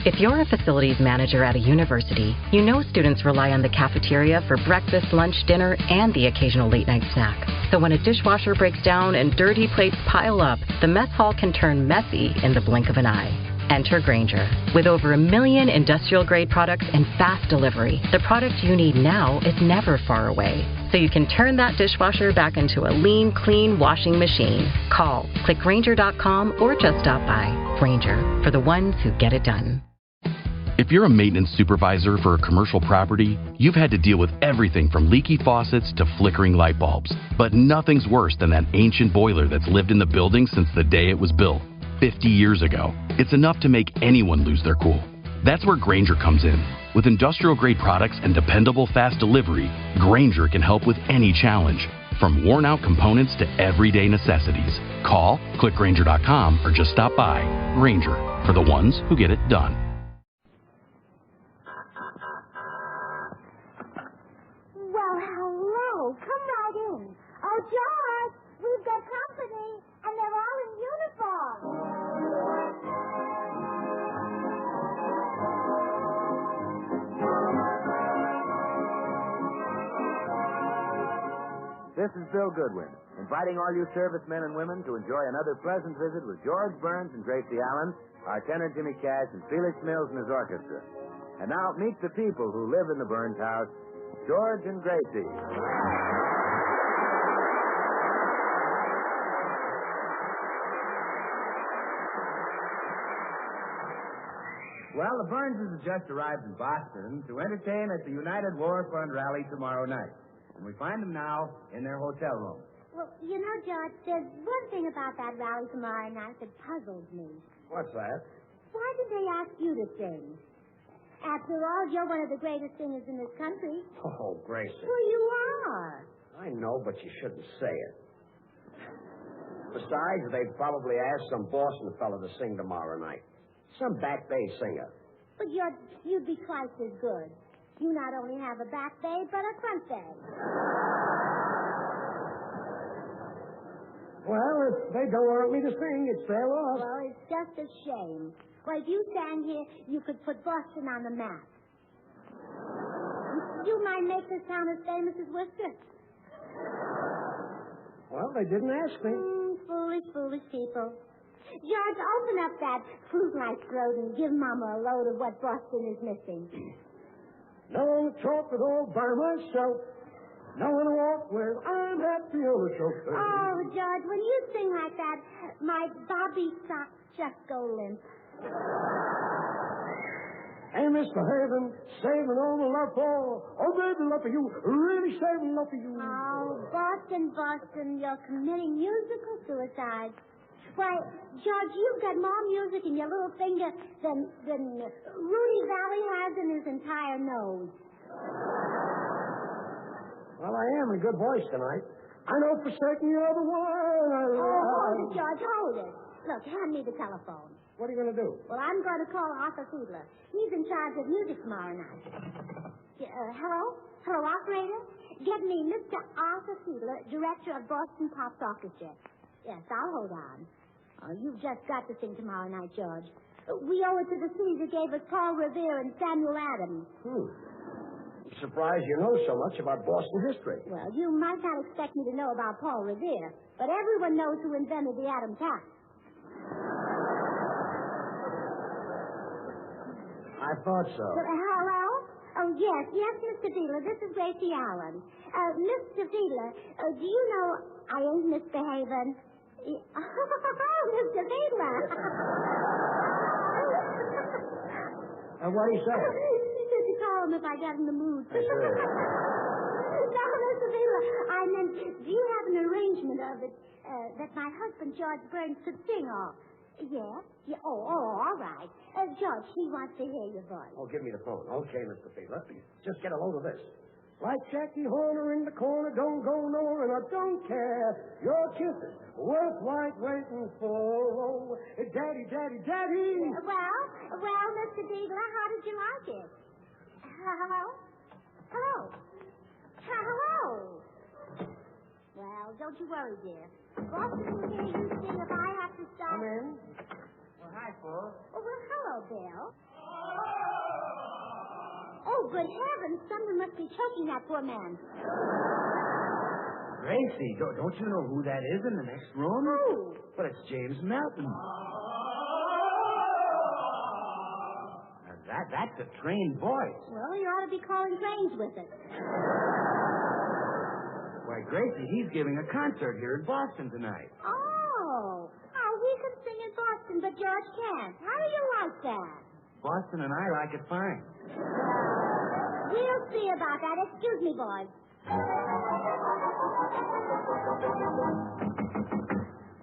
If you're a facilities manager at a university, you know students rely on the cafeteria for breakfast, lunch, dinner, and the occasional late-night snack. So when a dishwasher breaks down and dirty plates pile up, the mess hall can turn messy in the blink of an eye. Enter Grainger. With over 1 million industrial-grade products and fast delivery, the product you need now is never far away. So you can turn that dishwasher back into a lean, clean washing machine. Call, click Grainger.com, or just stop by. Grainger, for the ones who get it done. If you're a maintenance supervisor for a commercial property, you've had to deal with everything from leaky faucets to flickering light bulbs. But nothing's worse than that ancient boiler that's lived in the building since the day it was built, 50 years ago. It's enough to make anyone lose their cool. That's where Grainger comes in. With industrial-grade products and dependable fast delivery, Grainger can help with any challenge, from worn-out components to everyday necessities. Call, click Grainger.com, or just stop by. Grainger, for the ones who get it done. Well, hello. Come right in. Oh, George, we've got company, and they're all in uniform. This is Bill Goodwin, inviting all you servicemen and women to enjoy another pleasant visit with George Burns and Gracie Allen, our tenor Jimmy Cash, and Felix Mills and his orchestra. And now, meet the people who live in the Burns house, George and Gracie. Well, the Burnses have just arrived in Boston to entertain at the United War Fund rally tomorrow night. And we find them now in their hotel room. Well, you know, George, there's one thing about that rally tomorrow night that puzzles me. What's that? Why did they ask you to sing? After all, you're one of the greatest singers in this country. Oh, Gracie. Well, you are. I know, but you shouldn't say it. Besides, they'd probably ask some Boston fella to sing tomorrow night. Some back bay singer. But you'd be twice as good. You not only have a back bay, but a front bay. Well, if they don't want me to sing, it's their loss. Well, it's just a shame. Well, if you sang here, you could put Boston on the map. You might make this town as famous as Worcester. Well, they didn't ask me. Foolish, foolish people. George, open up that fruit-like throat and give Mama a load of what Boston is missing. No one to talk with all by myself. No one to walk with. I'm happy on the chauffeur. Oh, George, when you sing like that, my Bobby socks just go limp. Hey, Mr. Haven, saving all the love for. Oh, baby, love for you. Really saving love for you. Oh, Boston, you're committing musical suicide. Why, George, you've got more music in your little finger than Rudy Valley has in his entire nose. Well, I am in a good voice tonight. I know for certain you're the one. Hold it, George, hold it. Look, hand me the telephone. What are you going to do? Well, I'm going to call Arthur Fiedler. He's in charge of music tomorrow night. Hello? Hello, operator? Get me Mr. Arthur Fiedler, director of Boston Pops Orchestra. Yes, I'll hold on. Oh, you've just got to sing tomorrow night, George. We owe it to the city that gave us Paul Revere and Samuel Adams. I'm surprised you know so much about Boston history. Well, you might not expect me to know about Paul Revere, but everyone knows who invented the atom tax. I thought so. Hello? Oh, yes, Mr. Fiedler. This is Gracie Allen. Mr. Fiedler, do you know I ain't misbehaving? Oh, Mr. Fiedler. What do you say? He said to call him if I got in the mood. I see. No, Mr. Fiedler, I meant, do you have an arrangement of it that my husband, George Burns, could sing off? Yes? Yeah. Oh, all right. George, he wants to hear your voice. Oh, give me the phone. Okay, Mr. Fiedler. Just get a load of this. Like Jackie Horner in the corner, don't go nowhere, and I don't care. Your kisses worth white waiting for. Daddy, daddy, daddy. Well, Mr. Fiedler, how did you like it? Hello? Well, don't you worry, dear. Boston will hear you sing if I have to stop. Come in. Well, hi, Paul. Oh, well, hello, Bill. Oh, good heavens. Someone must be choking that poor man. Gracie, don't you know who that is in the next room? Who? But it's James Melton. Now, that's a trained voice. Well, you ought to be calling trains with it. Why, Gracie, he's giving a concert here in Boston tonight. Oh, we can sing in Boston, but George can't. How do you like that? Boston and I like it fine. We'll see about that. Excuse me, boys.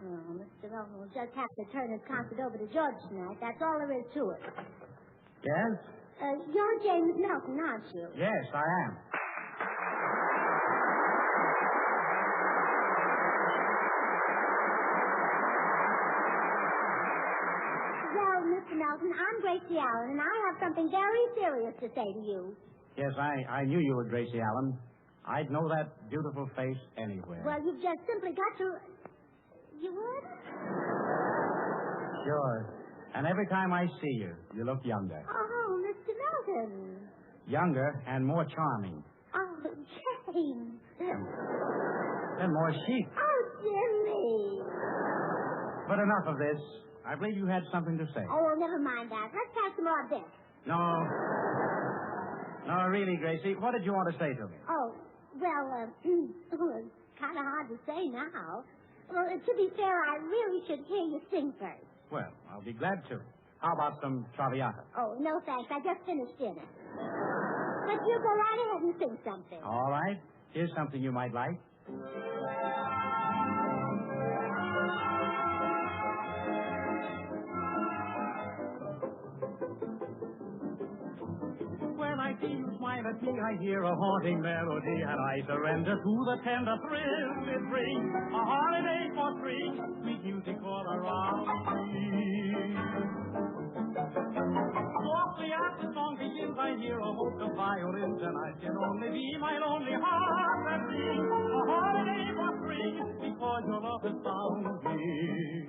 Oh, Mr. Melton will just have to turn his concert over to George tonight. That's all there is to it. Yes? You're James Melton, aren't you? Yes, I am. Well, Mr. Melton, I'm Gracie Allen, and I have something very serious to say to you. Yes, I knew you were Gracie Allen. I'd know that beautiful face anywhere. Well, you've just simply got to... You would? Sure. And every time I see you, you look younger. Oh, Mr. Melton. Younger and more charming. Oh, James. And more chic. Oh, Jimmy. But enough of this. I believe you had something to say. Oh, never mind that. Let's have some more of this. No. No, really, Gracie. What did you want to say to me? Oh, well, it's kind of hard to say now. Well, to be fair, I really should hear you sing first. Well, I'll be glad to. How about some Traviata? Oh, no thanks. I just finished dinner. But you go right ahead and sing something. All right. Here's something you might like. When I see you smile at me, I hear a haunting melody, and I surrender to the tender thrill it brings. A holiday for three, sweet music all around me. Softly as the song begins, I hear a host of violins, and I can only be my lonely heart that sings. A holiday for three, because your love has found me.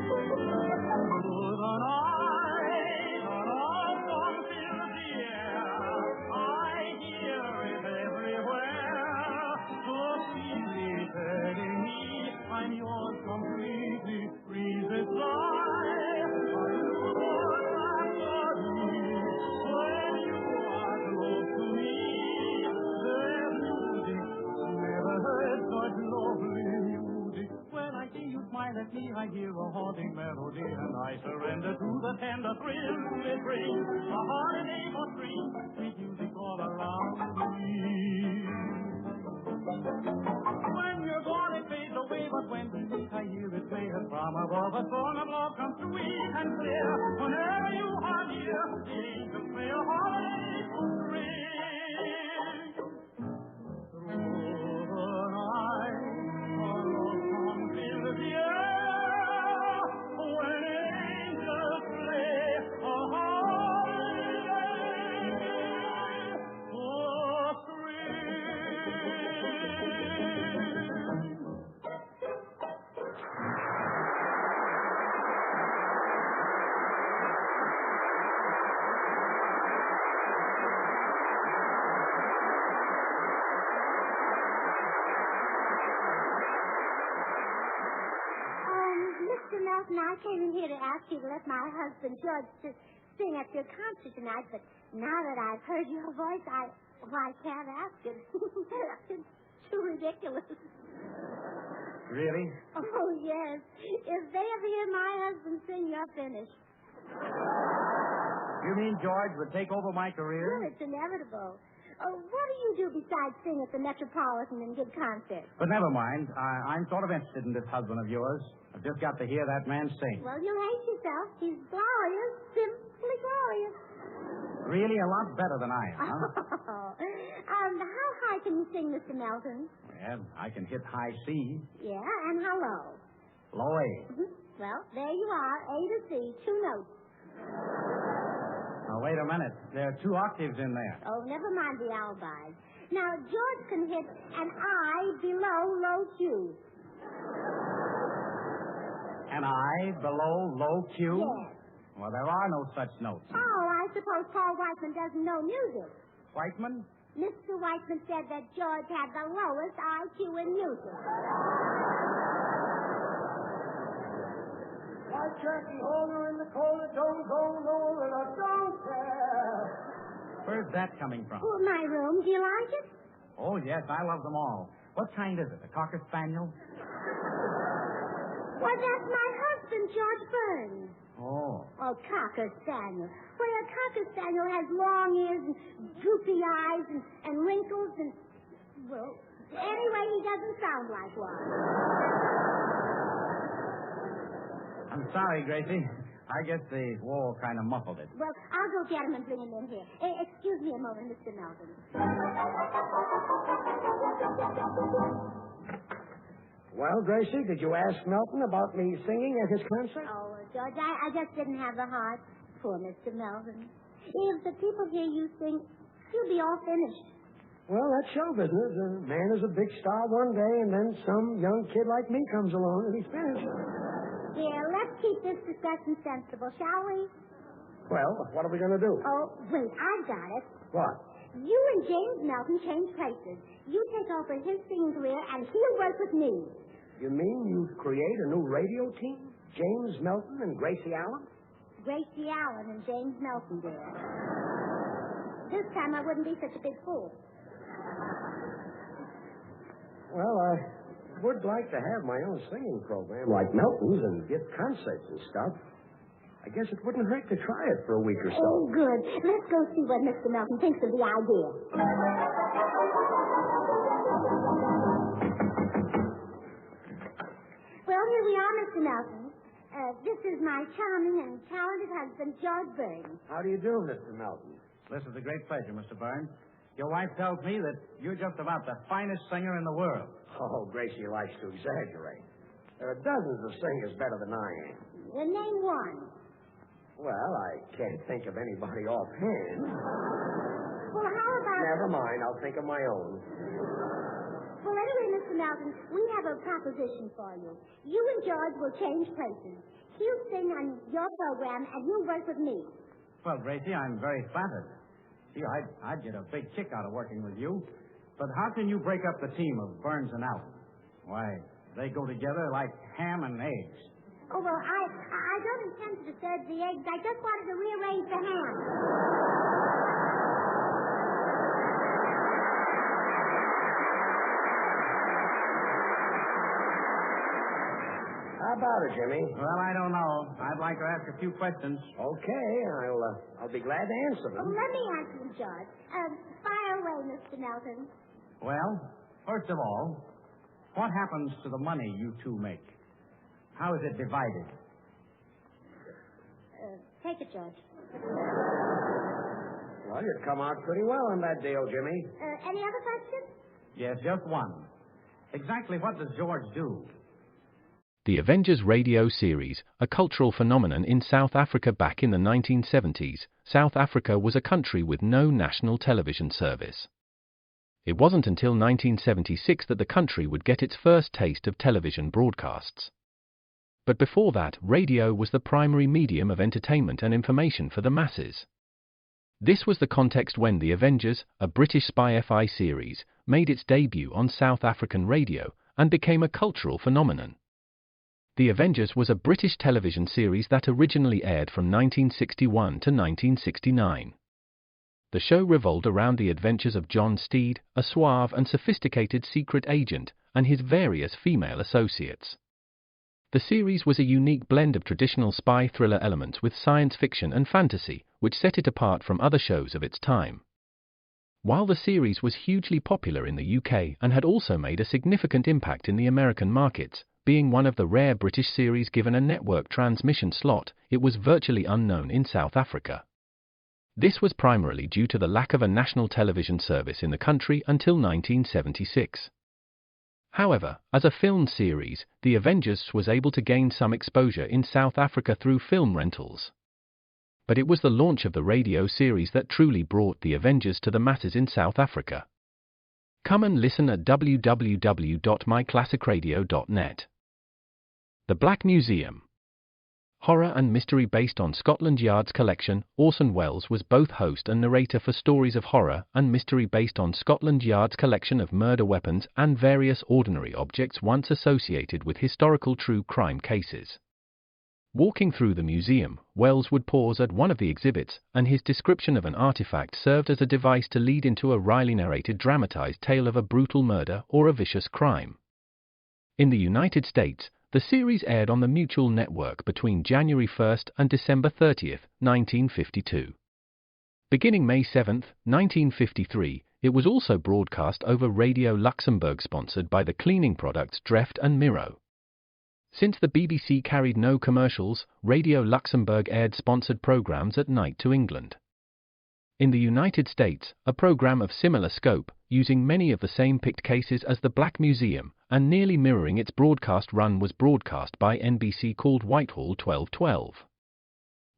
Through the night, a love song fills the air. I hear it everywhere, so sweetly telling me I'm yours completely. Breathe its life, when you are close to me, there's music, never heard such lovely music. When I see you smile at me, I hear a haunting melody, and I surrender to the tender thrill it brings. A holiday for three, sweet music all around me. When you're gone, it fades away, but when we meet, I hear it play, and from above a song of love comes sweet and clear. Whenever you are near, the angels play a holiday for three. Through the night, a love song fills the air. When angels play a holiday for three. Mr. Melton, I came in here to ask you to let my husband George to sing at your concert tonight, but now that I've heard your voice, I can't ask it. It's too ridiculous. Really? Oh, yes. If they ever hear my husband sing, you're finished. You mean George would take over my career? Well, it's inevitable. What do you do besides sing at the Metropolitan and give concerts? But never mind. I'm sort of interested in this husband of yours. I've just got to hear that man sing. Well, you'll hate yourself. He's glorious, simply glorious. Really a lot better than I am, huh? How high can you sing, Mr. Melton? Well, I can hit high C. Yeah, and how low? Low A. Well, there you are, A to C, 2 notes. Now, wait a minute. There are 2 octaves in there. Oh, never mind the albis. Now, George can hit an I below low Q. An I below low Q? Yes. Well, there are no such notes. Oh, I suppose Paul Whiteman doesn't know music. Whiteman? Mr. Whiteman said that George had the lowest IQ in music. Like Jackie Horner in the corner, don't go nowhere, and I don't care. Where's that coming from? Oh, my room. Do you like it? Oh, yes, I love them all. What kind is it, a Cocker Spaniel? Well, that's my husband, George Burns. Oh. Oh, Cocker Spaniel. Well, a Cocker Spaniel has long ears and droopy eyes and wrinkles and... Well, anyway, he doesn't sound like one. I'm sorry, Gracie. I guess the wall kind of muffled it. Well, I'll go get him and bring him in here. Excuse me a moment, Mr. Melvin. Well, Gracie, did you ask Melton about me singing at his concert? Oh, George, I just didn't have the heart. Poor Mr. Melvin. If the people hear you sing, you'll be all finished. Well, that's show business. A man is a big star one day, and then some young kid like me comes along and he's finished. Here, let's keep this discussion sensible, shall we? Well, what are we going to do? Oh, wait, I've got it. What? You and James Melton change places. You take over his singing career, and he'll work with me. You mean you create a new radio team? James Melton and Gracie Allen? Gracie Allen and James Melton, dear. This time I wouldn't be such a big fool. Well, I would like to have my own singing program like Melton's and give concerts and stuff. I guess it wouldn't hurt to try it for a week or so. Oh, good. Let's go see what Mr. Melton thinks of the idea. Well, here we are, Mr. Melton. This is my charming and talented husband, George Burns. How do you do, Mr. Melton? This is a great pleasure, Mr. Burns. Your wife tells me that you're just about the finest singer in the world. Oh, Gracie likes to exaggerate. There are dozens of singers better than I am. Then name one. Well, I can't think of anybody offhand. Well, how about... Never mind, I'll think of my own. Well, anyway, Mr. Melton, we have a proposition for you. You and George will change places. He'll sing on your program, and you'll work with me. Well, Gracie, I'm very flattered. Gee, I'd get a big kick out of working with you. But how can you break up the team of Burns and Allen? Why, they go together like ham and eggs. Oh, well, I don't intend to disturb the eggs. I just wanted to rearrange the ham. How about it, Jimmy? Well, I don't know. I'd like to ask a few questions. Okay, I'll be glad to answer Oh, them. let me answer them, George. Fire away, Mr. Melton. Well, first of all, what happens to the money you two make? How is it divided? Take it, George. Well, you've come out pretty well on that deal, Jimmy. Any other questions? Yes, just one. Exactly what does George do? The Avengers radio series, a cultural phenomenon in South Africa back in the 1970s. South Africa was a country with no national television service. It wasn't until 1976 that the country would get its first taste of television broadcasts. But before that, radio was the primary medium of entertainment and information for the masses. This was the context when The Avengers, a British spy FI series, made its debut on South African radio and became a cultural phenomenon. The Avengers was a British television series that originally aired from 1961 to 1969. The show revolved around the adventures of John Steed, a suave and sophisticated secret agent, and his various female associates. The series was a unique blend of traditional spy thriller elements with science fiction and fantasy, which set it apart from other shows of its time. While the series was hugely popular in the UK and had also made a significant impact in the American markets, being one of the rare British series given a network transmission slot, it was virtually unknown in South Africa. This was primarily due to the lack of a national television service in the country until 1976. However, as a film series, The Avengers was able to gain some exposure in South Africa through film rentals. But it was the launch of the radio series that truly brought The Avengers to the masses in South Africa. Come and listen at www.myclassicradio.net. The Black Museum. Horror and mystery based on Scotland Yard's collection, Orson Welles was both host and narrator for stories of horror and mystery based on Scotland Yard's collection of murder weapons and various ordinary objects once associated with historical true crime cases. Walking through the museum, Welles would pause at one of the exhibits, and his description of an artifact served as a device to lead into a wryly narrated dramatized tale of a brutal murder or a vicious crime. In the United States, the series aired on the Mutual Network between January 1 and December 30, 1952. Beginning May 7, 1953, it was also broadcast over Radio Luxembourg, sponsored by the cleaning products Dreft and Miro. Since the BBC carried no commercials, Radio Luxembourg aired sponsored programs at night to England. In the United States, a program of similar scope, using many of the same picked cases as the Black Museum, and nearly mirroring its broadcast run, was broadcast by NBC called Whitehall 1212.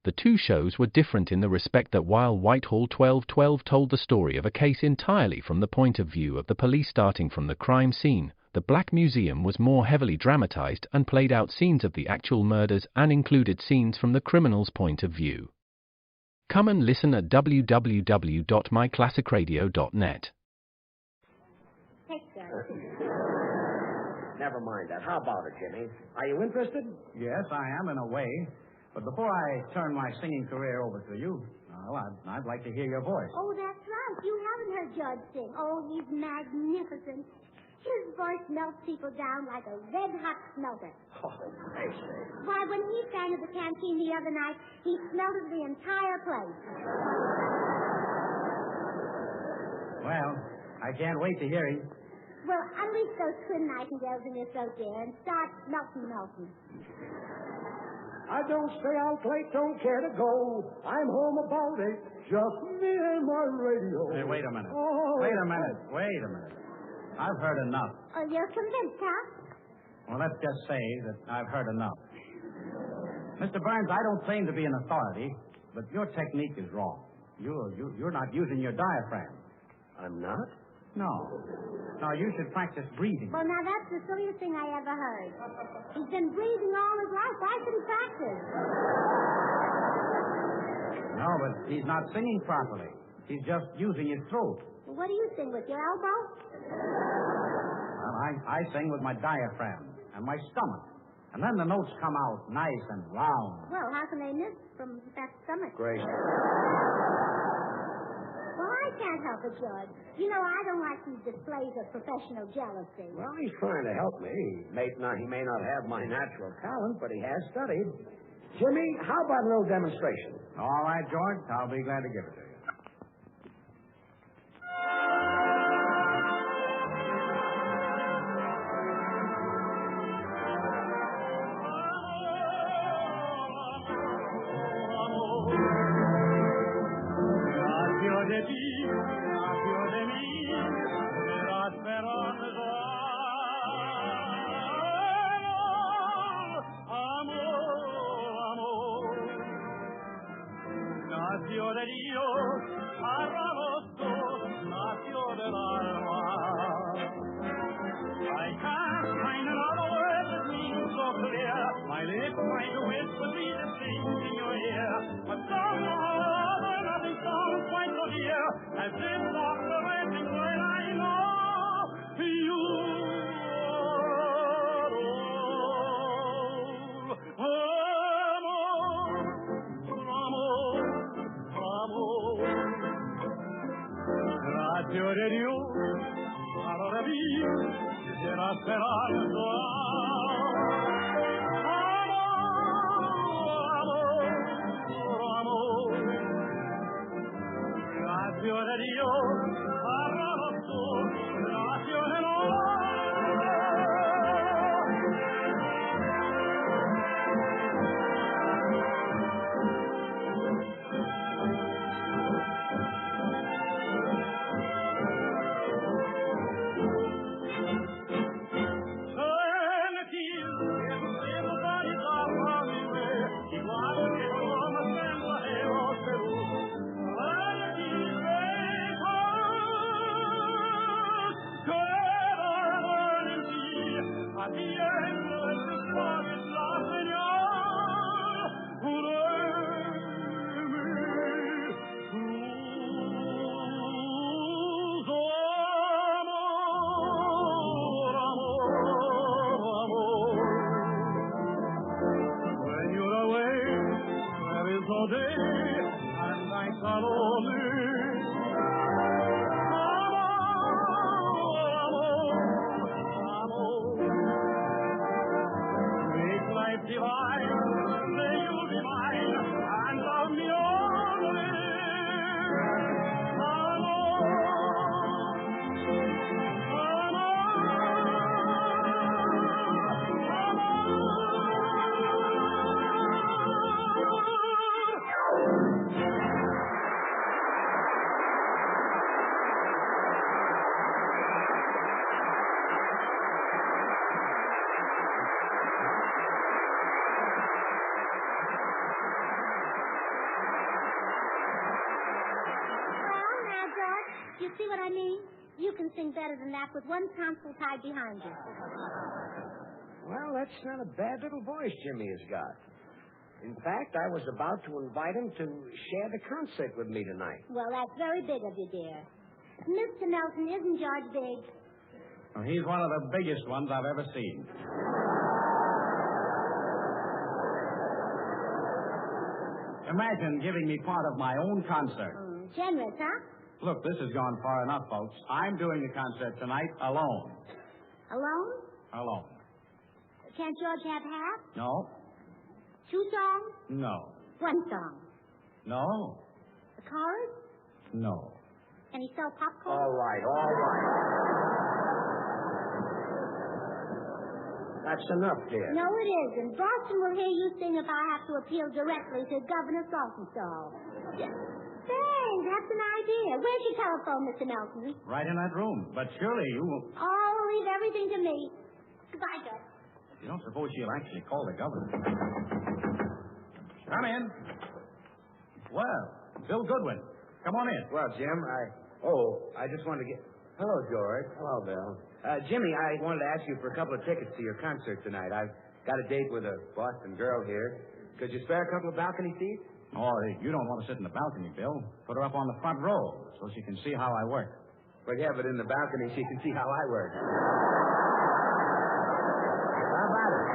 The two shows were different in the respect that while Whitehall 1212 told the story of a case entirely from the point of view of the police starting from the crime scene, the Black Museum was more heavily dramatized and played out scenes of the actual murders and included scenes from the criminal's point of view. Come and listen at www.myclassicradio.net. Never mind that. How about it, Jimmy? Are you interested? Yes, I am in a way. But before I turn my singing career over to you, I'd like to hear your voice. Oh, that's right. You haven't heard Judge sing. Oh, he's magnificent. His voice melts people down like a red-hot smelter. Oh, Gracie. Why, when he sang at the canteen the other night, he smelted the entire place. Well, I can't wait to hear him. Well, unleash those twin nightingales in your throat there and start melting. I don't stay out late, don't care to go. I'm home about 8, just me and my radio. Hey, wait a minute. Oh. Wait a minute. I've heard enough. Oh, you're convinced, huh? Well, let's just say that I've heard enough. Mr. Burns, I don't claim to be an authority, but your technique is wrong. You're not using your diaphragm. I'm not? No. No, you should practice breathing. Well, now, that's the silliest thing I ever heard. He's been breathing all his life. Why should he practice? No, but he's not singing properly. He's just using his throat. Well, what do you sing, with your elbow? Well, I sing with my diaphragm and my stomach. And then the notes come out nice and round. Well, how can they miss from that stomach? Gracie. Well, I can't help it, George. You know, I don't like these displays of professional jealousy. Well, he's trying to help me. He may not have my natural talent, but he has studied. Jimmy, how about a little demonstration? All right, George. I'll be glad to give it to you. and I slowly. Make life divine, say you'll be mine, and love me only. You see what I mean? You can sing better than that with one tonsil tied behind you. Well, that's not a bad little voice Jimmy has got. In fact, I was about to invite him to share the concert with me tonight. Well, that's very big of you, dear. Mr. Melton, isn't George big? Well, he's one of the biggest ones I've ever seen. Imagine giving me part of my own concert. Generous, huh? Look, this has gone far enough, folks. I'm doing the concert tonight alone. Alone? Alone. Can't George have half? No. 2 songs? No. 1 song? No. The chorus? No. Can he sell popcorn? All right. That's enough, dear. No, it isn't. Boston will hear you sing if I have to appeal directly to Governor Saltonstall. Thanks, that's an idea. Where's your telephone, Mr. Melton? Right in that room. But surely you will... Oh, leave everything to me. Goodbye, George. You don't suppose she'll actually call the governor? Come in. Well, Bill Goodwin. Come on in. Well, Jim, I just wanted to get... Hello, George. Hello, Bill. Jimmy, I wanted to ask you for a couple of tickets to your concert tonight. I've got a date with a Boston girl here. Could you spare a couple of balcony seats? Oh, you don't want to sit in the balcony, Bill. Put her up on the front row so she can see how I work. Well, yeah, but in the balcony she can see how I work. How about it?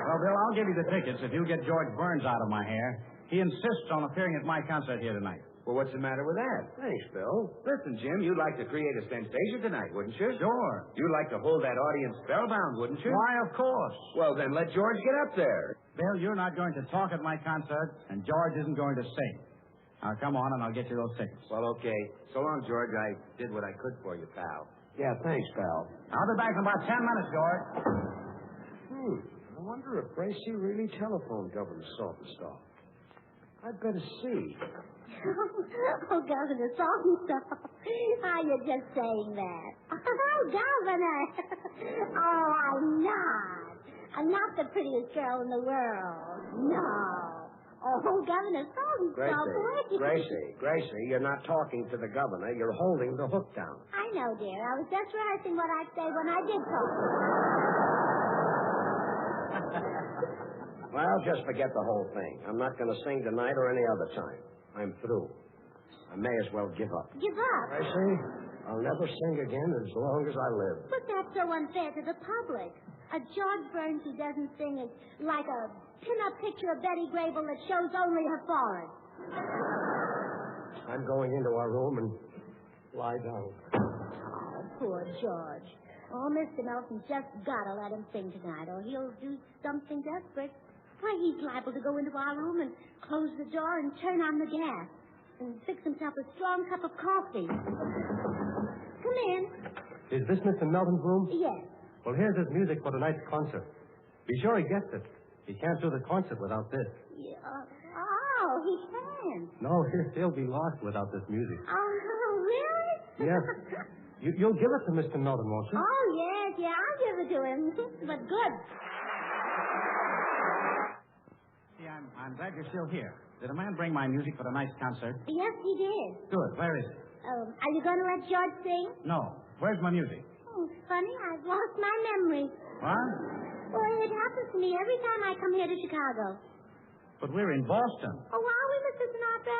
Well, Bill, I'll give you the tickets if you get George Burns out of my hair. He insists on appearing at my concert here tonight. Well, what's the matter with that? Thanks, Bill. Listen, Jim, you'd like to create a sensation tonight, wouldn't you? Sure. You'd like to hold that audience spellbound, wouldn't you? Why, of course. Well, then let George get up there. Bill, you're not going to talk at my concert, and George isn't going to sing. Now, come on, and I'll get you those tickets. Well, okay. So long, George. I did what I could for you, pal. Yeah, thanks, pal. I'll be back in about 10 minutes, George. I wonder if Gracie really telephoned Governor Saltonstall. I'd better see. Oh, Governor Saltonstall. How you just saying that? Oh, Governor. Oh, I'm not. I'm not the prettiest girl in the world. No. Oh, Governor Saltonstall. Gracie, you're not talking to the governor. You're holding the hook down. I know, dear. I was just rehearsing what I'd say when I did talk. Well, just forget the whole thing. I'm not going to sing tonight or any other time. I'm through. I may as well give up. Give up? Gracie, I'll never sing again as long as I live. But that's so unfair to the public. A George Burns who doesn't sing is like a pin-up picture of Betty Grable that shows only her forehead. I'm going into our room and lie down. Oh, poor George. Oh, Mr. Melton's just got to let him sing tonight, or he'll do something desperate. Why, he's liable to go into our room and close the door and turn on the gas and fix himself a strong cup of coffee. Come in. Is this Mr. Melton's room? Yes. Well, here's his music for tonight's concert. Be sure he gets it. He can't do the concert without this. Yeah, he can. No, he'll be lost without this music. Oh, really? Yes. You'll give it to Mr. Melton, won't you? Oh, yes, I'll give it to him. But good. See, I'm glad you're still here. Did a man bring my music for tonight's concert? Yes, he did. Good. Where is it? Are you going to let George sing? No. Where's my music? Oh, funny. I've lost my memory. What? Well, it happens to me every time I come here to Chicago. But we're in Boston. Oh, are we, Mr. Sinatra?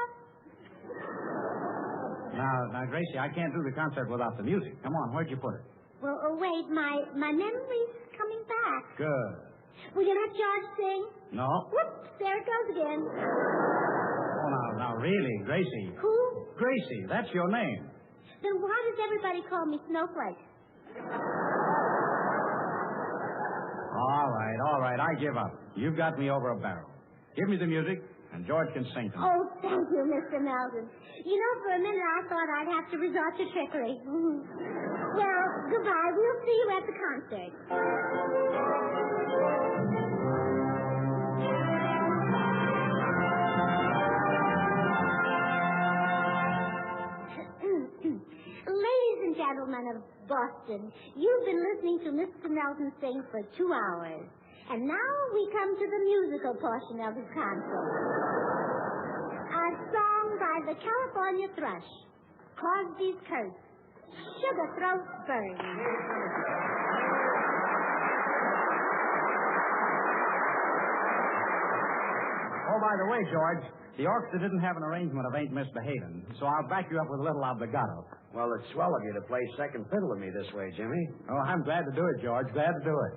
Now, Gracie, I can't do the concert without the music. Come on, where'd you put it? Well, wait, my memory's coming back. Good. Will you let George sing? No. Whoops, there it goes again. Oh, now, really, Gracie. Who? Gracie, that's your name. Then why does everybody call me Snowflake? All right, I give up. You've got me over a barrel. Give me the music, and George can sing to me. Oh, thank you, Mr. Melvin. You know, for a minute I thought I'd have to resort to trickery. Well, goodbye. We'll see you at the concert. Ladies and gentlemen of Boston, you've been listening to Mr. Melvin sing for 2 hours. And now we come to the musical portion of his concert. A song by the California Thrush, Crosby's Curse, Sugar Throat Burns. Oh, by the way, George, the orchestra didn't have an arrangement of Ain't Misbehavin', so I'll back you up with a little obligato. Well, it's swell of you to play second fiddle to me this way, Jimmy. Oh, I'm glad to do it, George. Glad to do it.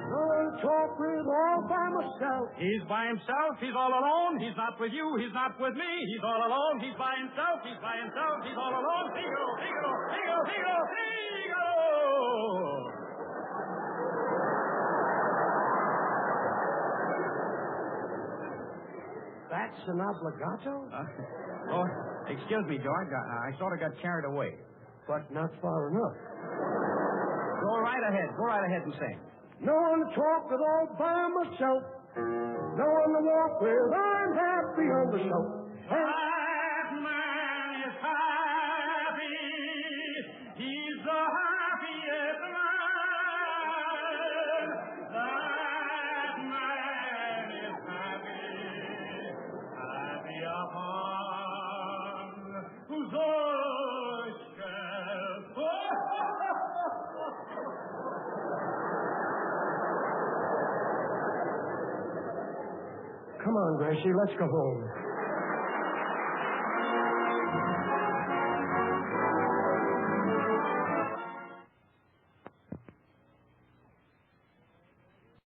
Don't talk with all by myself. He's by himself. He's all alone. He's not with you. He's not with me. He's all alone. He's by himself. He's by himself. He's all alone. Figaro, Figaro, Figaro, Figaro, Figaro. That's an obligato? Oh, excuse me, George. I sort of got carried away. But not far enough. Go right ahead. Go right ahead and sing. No one to talk with all by myself. No one to walk with. I'm happy on the shelf. That man is happy. He's the happiest man. That man is happy. Happy upon whose Come on, Gracie, let's go home.